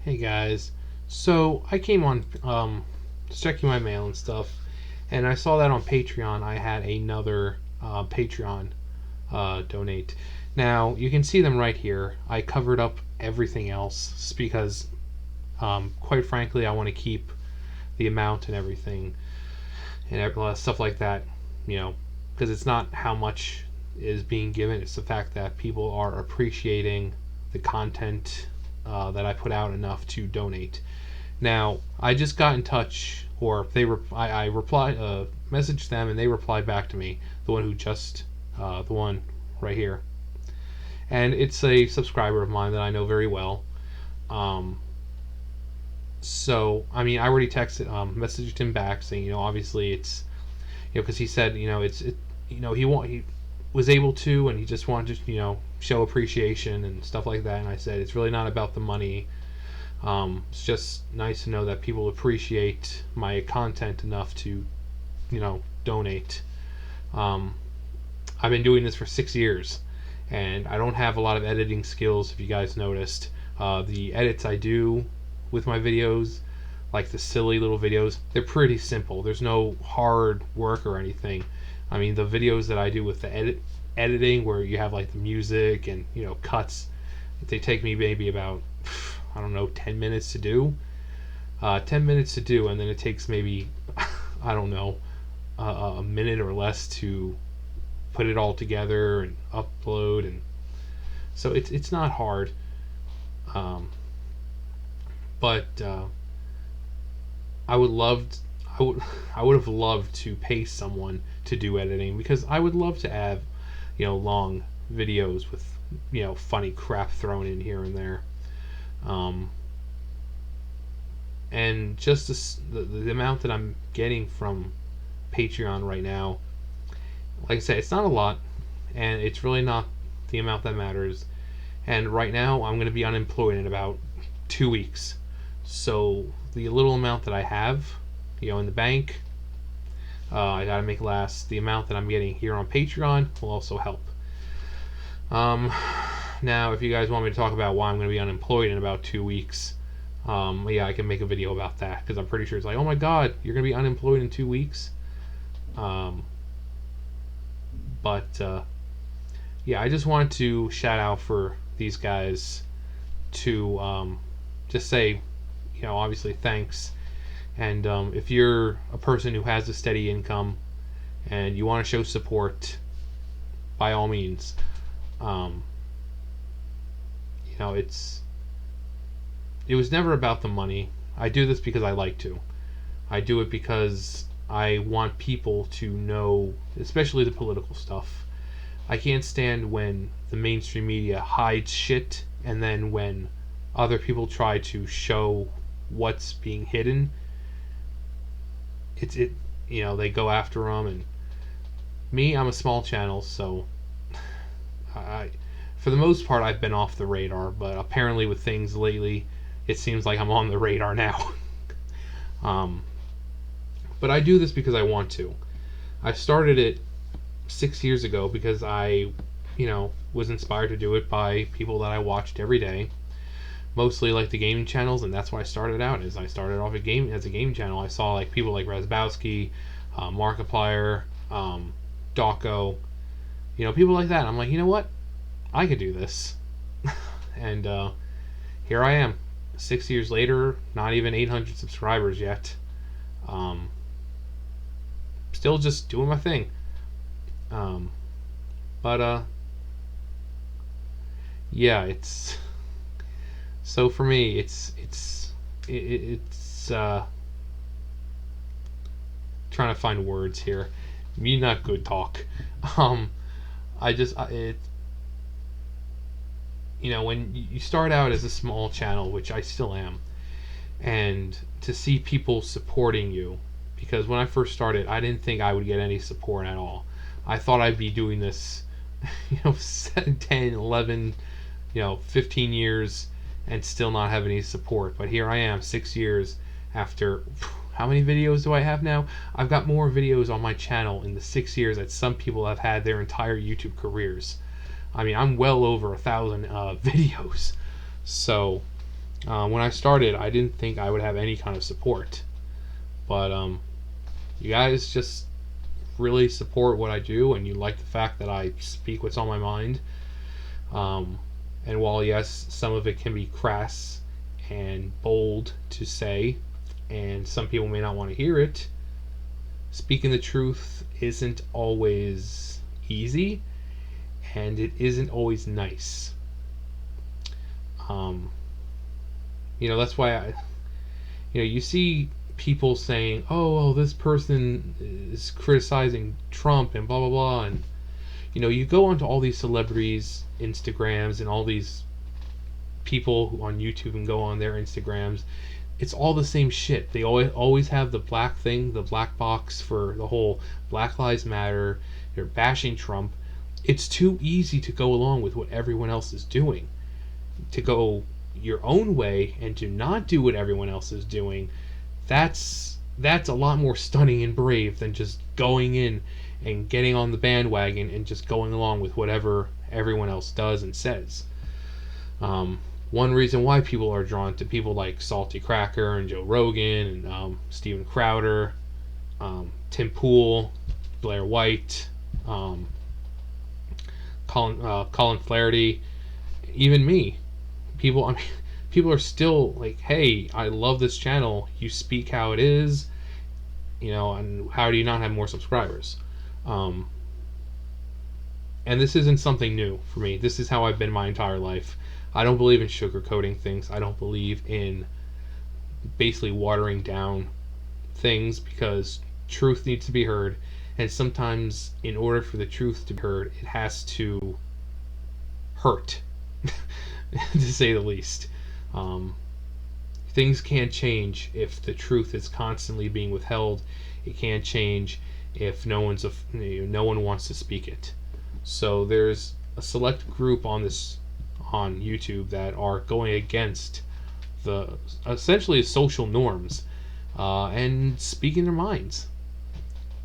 Hey guys, so I came on just checking my mail and stuff, and I saw that on Patreon I had another Patreon donate. Now you can see them right here. I covered up everything else because, quite frankly, I want to keep the amount and everything and stuff like that. You know, because it's not how much is being given; it's the fact that people are appreciating the content that I put out enough to donate. Now, I just got in touch, or I replied, messaged them, and they replied back to me. The one who just, the one right here, and it's a subscriber of mine that I know very well. Um, so, I mean, I already messaged him back saying, obviously it's, because he said, he was able to, and he just wanted to, show appreciation and stuff like that. And I said, it's really not about the money. It's just nice to know that people appreciate my content enough to, donate. Um, I've been doing this for 6 years, and I don't have a lot of editing skills. If you guys noticed, the edits I do with my videos, like the silly little videos, they're pretty simple. There's no hard work or anything. I mean, the videos that I do with the editing, where you have like the music and cuts, they take me maybe about, I don't know, 10 minutes to do. 10 minutes to do, and then it takes maybe, I don't know, a minute or less to put it all together and upload, and so it's not hard. Um, but I would love I would I would have loved to pay someone to do editing, because I would love to have long videos with funny crap thrown in here and there. Um, and just the amount that I'm getting from Patreon right now, like I said, it's not a lot, and it's really not the amount that matters. And right now, I'm going to be unemployed in about 2 weeks, so the little amount that I have, in the bank, I gotta make last. The amount that I'm getting here on Patreon will also help. Um, Now, if you guys want me to talk about why I'm going to be unemployed in about 2 weeks, yeah, I can make a video about that, because I'm pretty sure it's like, oh my god, you're going to be unemployed in 2 weeks. Um, but yeah, I just wanted to shout out for these guys to just say, obviously thanks. And if you're a person who has a steady income and you want to show support, by all means. Um, it was never about the money. I do this because I like to. I do it because I want people to know, especially the political stuff. I can't stand when the mainstream media hides shit, and then when other people try to show what's being hidden, they go after them. And me, I'm a small channel, so for the most part, I've been off the radar, but apparently with things lately, it seems like I'm on the radar now. um, but I do this because I want to. I started it 6 years ago because I, was inspired to do it by people that I watched every day, mostly like the gaming channels, and that's why I started out. As I started off as a game channel, I saw like people like Razbowski, Markiplier, Dawko, people like that. I'm like, you know what? I could do this. And here I am, 6 years later, not even 800 subscribers yet. Still just doing my thing. But yeah, it's so for me, it's trying to find words here. Me not good talk. I just it when you start out as a small channel, which I still am, and to see people supporting you, because when I first started, I didn't think I would get any support at all. I thought I'd be doing this 10, 11, 15 years and still not have any support. But here I am, 6 years after. How many videos do I have now? I've got more videos on my channel in the 6 years that some people have had their entire YouTube careers. I mean, I'm well over 1,000 videos. So When I started, I didn't think I would have any kind of support, but you guys just really support what I do, and you like the fact that I speak what's on my mind. Um, and while yes, some of it can be crass and bold to say, and some people may not want to hear it, speaking the truth isn't always easy, and it isn't always nice. Um, that's why you see people saying, "Oh, this person is criticizing Trump and blah blah blah," and you go onto all these celebrities' Instagrams and all these people on YouTube and go on their Instagrams. It's all the same shit. They always have the black thing, the black box for the whole Black Lives Matter. They're bashing Trump. It's too easy to go along with what everyone else is doing. To go your own way and to not do what everyone else is doing, that's a lot more stunning and brave than just going in and getting on the bandwagon and just going along with whatever everyone else does and says. One reason why people are drawn to people like Salty Cracker and Joe Rogan and Steven Crowder, Tim Pool, Blair White, Colin Flaherty, even me. People are still like, "Hey, I love this channel. You speak how it is, and how do you not have more subscribers?" And this isn't something new for me. This is how I've been my entire life. I don't believe in sugarcoating things. I don't believe in basically watering down things, because truth needs to be heard. And sometimes, in order for the truth to be heard, it has to hurt, to say the least. Things can't change if the truth is constantly being withheld. It can't change if no one wants to speak it. So there's a select group on YouTube that are going against the essentially social norms, and speaking their minds,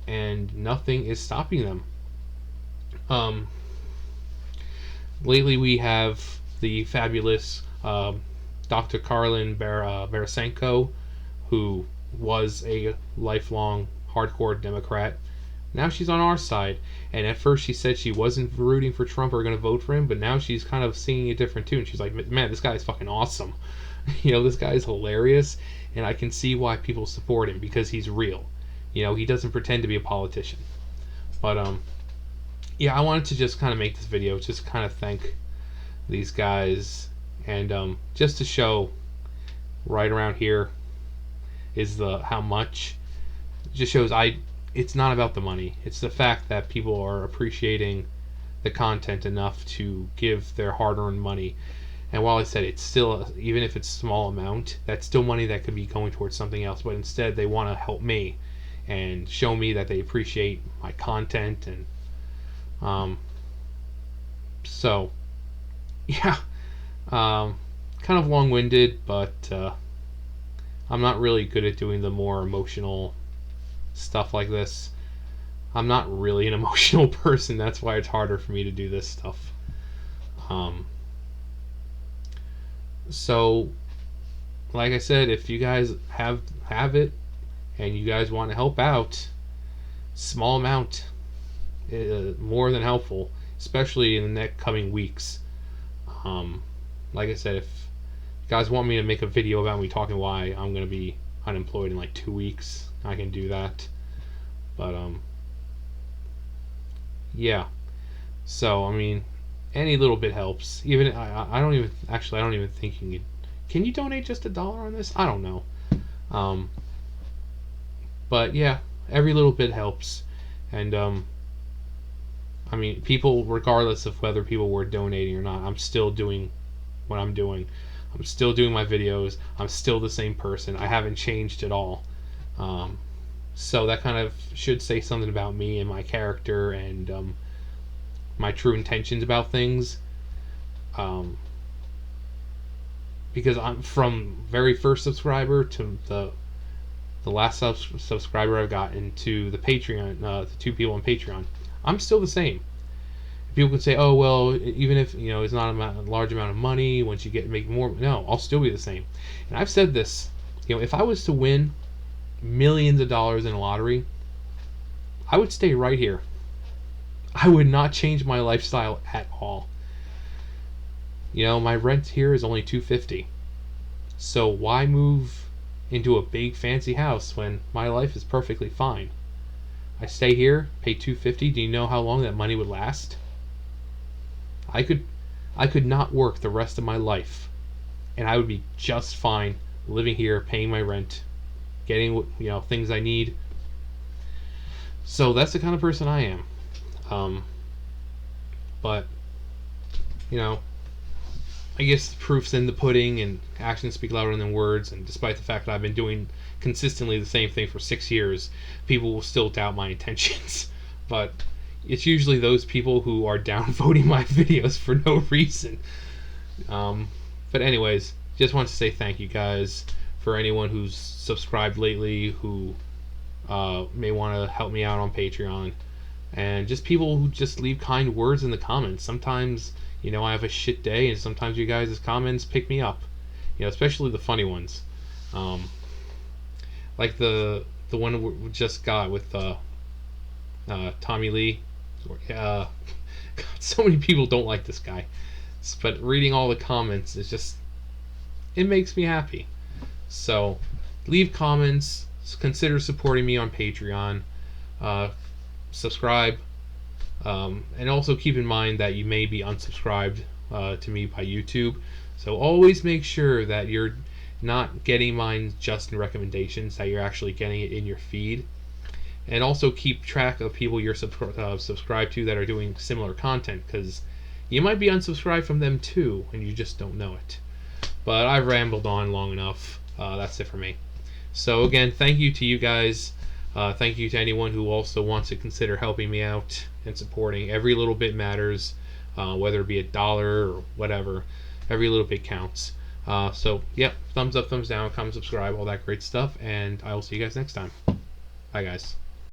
and nothing is stopping them. Lately we have the fabulous Dr. Carlin Barasenko, who was a lifelong hardcore Democrat. Now she's on our side, and at first she said she wasn't rooting for Trump or going to vote for him, but now she's kind of singing a different tune. She's like, "Man, this guy's fucking awesome." This guy's hilarious, and I can see why people support him, because he's real. He doesn't pretend to be a politician. But I wanted to just kind of make this video, just kind of thank these guys, and just to show right around here is how much. It just shows it's not about the money. It's the fact that people are appreciating the content enough to give their hard-earned money. And while I said it's still, even if it's a small amount, that's still money that could be going towards something else. But instead, they want to help me and show me that they appreciate my content. And so, yeah, kind of long-winded, but I'm not really good at doing the more emotional stuff like this. I'm not really an emotional person. That's why it's harder for me to do this stuff. So, like I said, if you guys have it and you guys want to help out, small amount, more than helpful, especially in the next coming weeks. Like I said, if you guys want me to make a video about me talking why I'm going to be unemployed in like 2 weeks, I can do that. But yeah. So any little bit helps. Even I don't even think can you donate just $1 on this? I don't know. But yeah, every little bit helps. And people, regardless of whether people were donating or not, I'm still doing what I'm doing. I'm still doing my videos. I'm still the same person. I haven't changed at all. So that kind of should say something about me and my character and my true intentions about things. Because I'm from very first subscriber to the last subscriber I've gotten to the Patreon, the 2 people on Patreon, I'm still the same. People can say, oh well, even if it's not a large amount of money, once you make more, no, I'll still be the same. And I've said this, if I was to win millions of dollars in a lottery, I would stay right here. I would not change my lifestyle at all. My rent here is only $250. So why move into a big fancy house when my life is perfectly fine? I stay here, pay $250. Do you know how long that money would last? I could not work the rest of my life, and I would be just fine living here, paying my rent, getting things I need. So that's the kind of person I am. But I guess the proof's in the pudding, and actions speak louder than words. And despite the fact that I've been doing consistently the same thing for 6 years, people will still doubt my intentions. But it's usually those people who are downvoting my videos for no reason. But anyways, just want to say thank you guys for anyone who's subscribed lately, who may want to help me out on Patreon, and just people who just leave kind words in the comments. Sometimes I have a shit day, and sometimes you guys' comments pick me up. Especially the funny ones, like the one we just got with Tommy Lee. God, so many people don't like this guy, but reading all the comments is just, it makes me happy. So leave comments, consider supporting me on Patreon, subscribe, and also keep in mind that you may be unsubscribed to me by YouTube. So always make sure that you're not getting mine just in recommendations, that you're actually getting it in your feed. And also keep track of people you're subscribed to that are doing similar content, because you might be unsubscribed from them too, and you just don't know it. But I've rambled on long enough. That's it for me. So again, thank you to you guys. Thank you to anyone who also wants to consider helping me out and supporting. Every little bit matters, whether it be $1 or whatever. Every little bit counts. So, thumbs up, thumbs down, comment, subscribe, all that great stuff, and I will see you guys next time. Bye, guys.